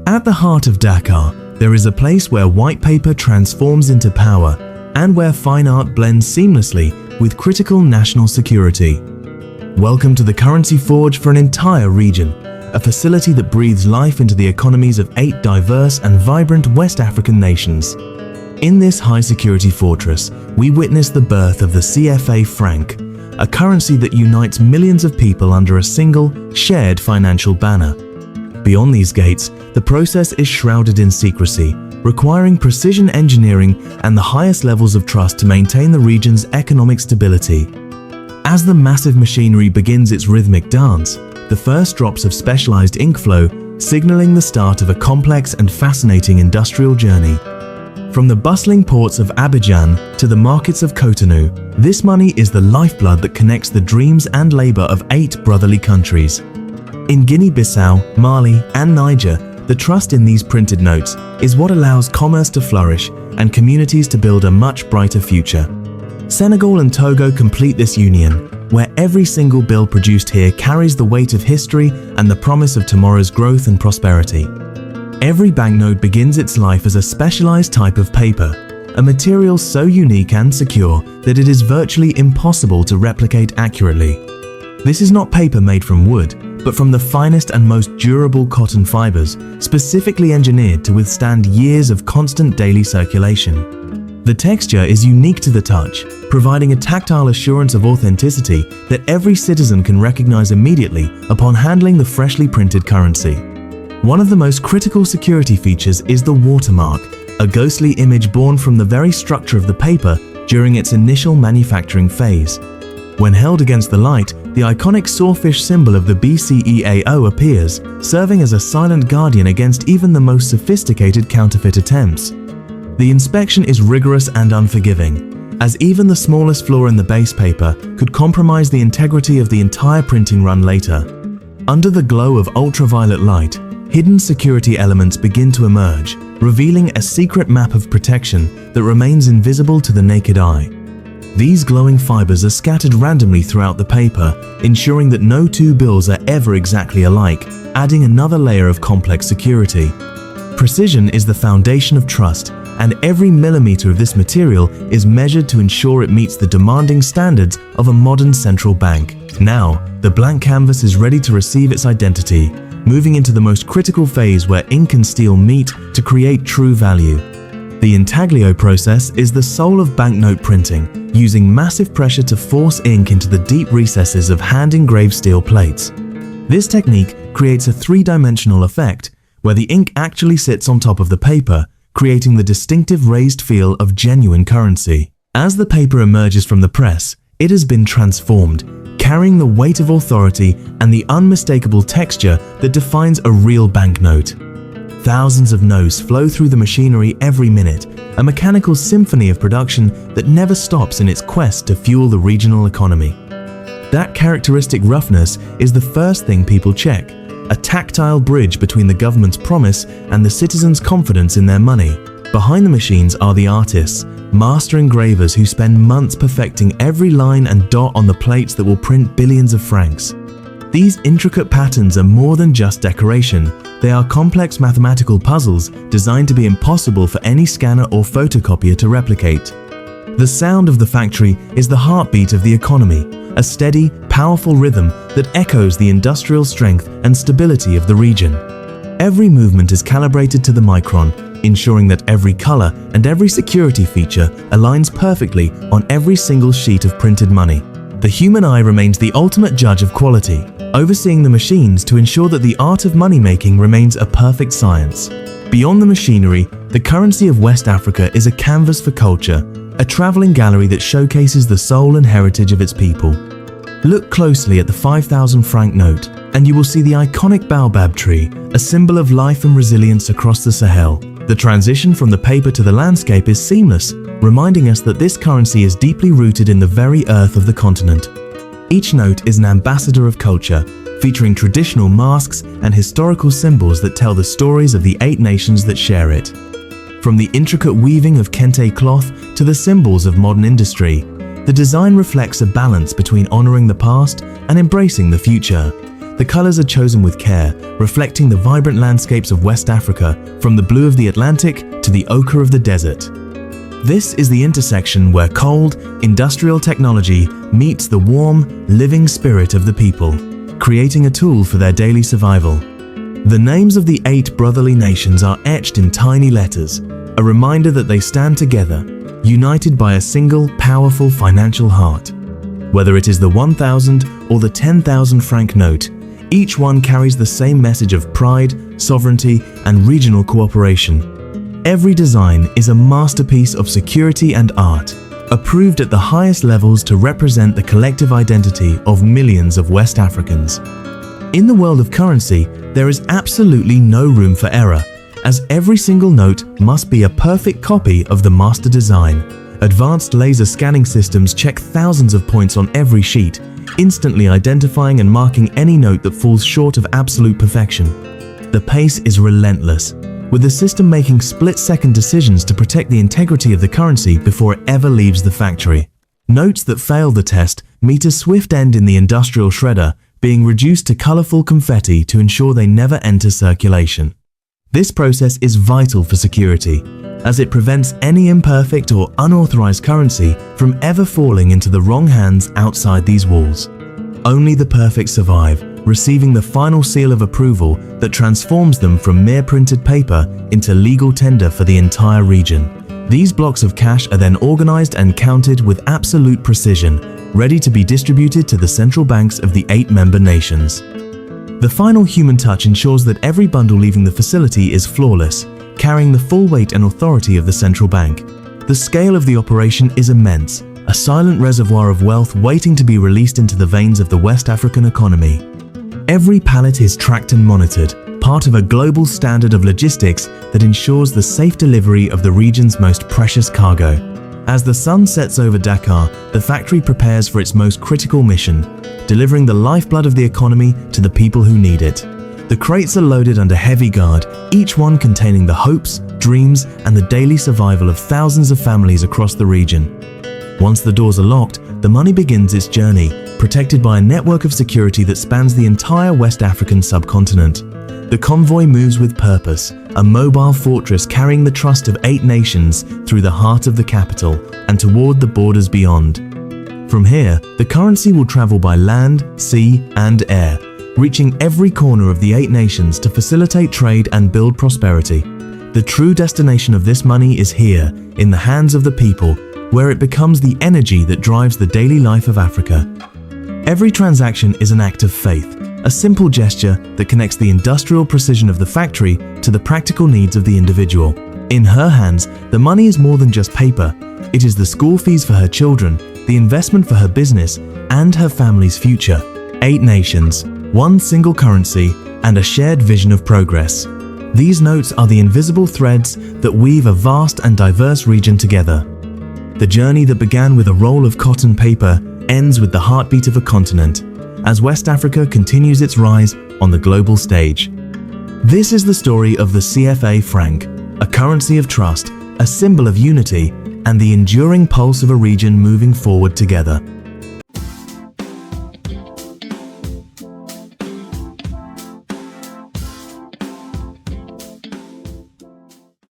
At the heart of Dakar, there is a place where white paper transforms into power and where fine art blends seamlessly with critical national security. Welcome to the Currency Forge for an entire region, a facility that breathes life into the economies of 8 diverse and vibrant West African nations. In this high-security fortress, we witness the birth of the CFA franc, a currency that unites millions of people under a single, shared financial banner. Beyond these gates, the process is shrouded in secrecy, requiring precision engineering and the highest levels of trust to maintain the region's economic stability. As the massive machinery begins its rhythmic dance, the first drops of specialized ink flow, signaling the start of a complex and fascinating industrial journey. From the bustling ports of Abidjan to the markets of Cotonou, this money is the lifeblood that connects the dreams and labor of 8 brotherly countries. In Guinea-Bissau, Mali, and Niger, the trust in these printed notes is what allows commerce to flourish and communities to build a much brighter future. Senegal and Togo complete this union, where every single bill produced here carries the weight of history and the promise of tomorrow's growth and prosperity. Every banknote begins its life as a specialized type of paper, a material so unique and secure that it is virtually impossible to replicate accurately. This is not paper made from wood, but from the finest and most durable cotton fibers, specifically engineered to withstand years of constant daily circulation. The texture is unique to the touch, providing a tactile assurance of authenticity that every citizen can recognize immediately upon handling the freshly printed currency. One of the most critical security features is the watermark, a ghostly image born from the very structure of the paper during its initial manufacturing phase. When held against the light, the iconic sawfish symbol of the BCEAO appears, serving as a silent guardian against even the most sophisticated counterfeit attempts. The inspection is rigorous and unforgiving, as even the smallest flaw in the base paper could compromise the integrity of the entire printing run later. Under the glow of ultraviolet light, hidden security elements begin to emerge, revealing a secret map of protection that remains invisible to the naked eye. These glowing fibers are scattered randomly throughout the paper, ensuring that no 2 bills are ever exactly alike, adding another layer of complex security. Precision is the foundation of trust, and every millimeter of this material is measured to ensure it meets the demanding standards of a modern central bank. Now, the blank canvas is ready to receive its identity, moving into the most critical phase where ink and steel meet to create true value. The Intaglio process is the soul of banknote printing, using massive pressure to force ink into the deep recesses of hand-engraved steel plates. This technique creates a 3-dimensional effect, where the ink actually sits on top of the paper, creating the distinctive raised feel of genuine currency. As the paper emerges from the press, it has been transformed, carrying the weight of authority and the unmistakable texture that defines a real banknote. Thousands of notes flow through the machinery every minute, a mechanical symphony of production that never stops in its quest to fuel the regional economy. That characteristic roughness is the first thing people check, a tactile bridge between the government's promise and the citizens' confidence in their money. Behind the machines are the artists, master engravers who spend months perfecting every line and dot on the plates that will print billions of francs. These intricate patterns are more than just decoration. They are complex mathematical puzzles designed to be impossible for any scanner or photocopier to replicate. The sound of the factory is the heartbeat of the economy, a steady, powerful rhythm that echoes the industrial strength and stability of the region. Every movement is calibrated to the micron, ensuring that every color and every security feature aligns perfectly on every single sheet of printed money. The human eye remains the ultimate judge of quality, overseeing the machines to ensure that the art of money-making remains a perfect science. Beyond the machinery, the currency of West Africa is a canvas for culture, a traveling gallery that showcases the soul and heritage of its people. Look closely at the 5,000 franc note, and you will see the iconic baobab tree, a symbol of life and resilience across the Sahel. The transition from the paper to the landscape is seamless, reminding us that this currency is deeply rooted in the very earth of the continent. Each note is an ambassador of culture, featuring traditional masks and historical symbols that tell the stories of the 8 nations that share it. From the intricate weaving of kente cloth to the symbols of modern industry, the design reflects a balance between honoring the past and embracing the future. The colors are chosen with care, reflecting the vibrant landscapes of West Africa, from the blue of the Atlantic to the ochre of the desert. This is the intersection where cold, industrial technology meets the warm, living spirit of the people, creating a tool for their daily survival. The names of the 8 brotherly nations are etched in tiny letters, a reminder that they stand together, united by a single, powerful financial heart. Whether it is the 1,000 or the 10,000 franc note, each one carries the same message of pride, sovereignty, and regional cooperation. Every design is a masterpiece of security and art, approved at the highest levels to represent the collective identity of millions of West Africans. In the world of currency, there is absolutely no room for error, as every single note must be a perfect copy of the master design. Advanced laser scanning systems check thousands of points on every sheet, instantly identifying and marking any note that falls short of absolute perfection. The pace is relentless, with the system making split-second decisions to protect the integrity of the currency before it ever leaves the factory. Notes that fail the test meet a swift end in the industrial shredder, being reduced to colorful confetti to ensure they never enter circulation. This process is vital for security, as it prevents any imperfect or unauthorized currency from ever falling into the wrong hands outside these walls. Only the perfect survive, receiving the final seal of approval that transforms them from mere printed paper into legal tender for the entire region. These blocks of cash are then organized and counted with absolute precision, ready to be distributed to the central banks of the 8 member nations. The final human touch ensures that every bundle leaving the facility is flawless, carrying the full weight and authority of the central bank. The scale of the operation is immense, a silent reservoir of wealth waiting to be released into the veins of the West African economy. Every pallet is tracked and monitored, part of a global standard of logistics that ensures the safe delivery of the region's most precious cargo. As the sun sets over Dakar, the factory prepares for its most critical mission, delivering the lifeblood of the economy to the people who need it. The crates are loaded under heavy guard, each one containing the hopes, dreams, and the daily survival of thousands of families across the region. Once the doors are locked, the money begins its journey, protected by a network of security that spans the entire West African subcontinent. The convoy moves with purpose, a mobile fortress carrying the trust of 8 nations through the heart of the capital and toward the borders beyond. From here, the currency will travel by land, sea, and air, reaching every corner of the 8 nations to facilitate trade and build prosperity. The true destination of this money is here, in the hands of the people, where it becomes the energy that drives the daily life of Africa. Every transaction is an act of faith, a simple gesture that connects the industrial precision of the factory to the practical needs of the individual. In her hands, the money is more than just paper. It is the school fees for her children, the investment for her business, and her family's future. 8 nations, 1 single currency, and a shared vision of progress. These notes are the invisible threads that weave a vast and diverse region together. The journey that began with a roll of cotton paper ends with the heartbeat of a continent, as West Africa continues its rise on the global stage. This is the story of the CFA franc, a currency of trust, a symbol of unity, and the enduring pulse of a region moving forward together.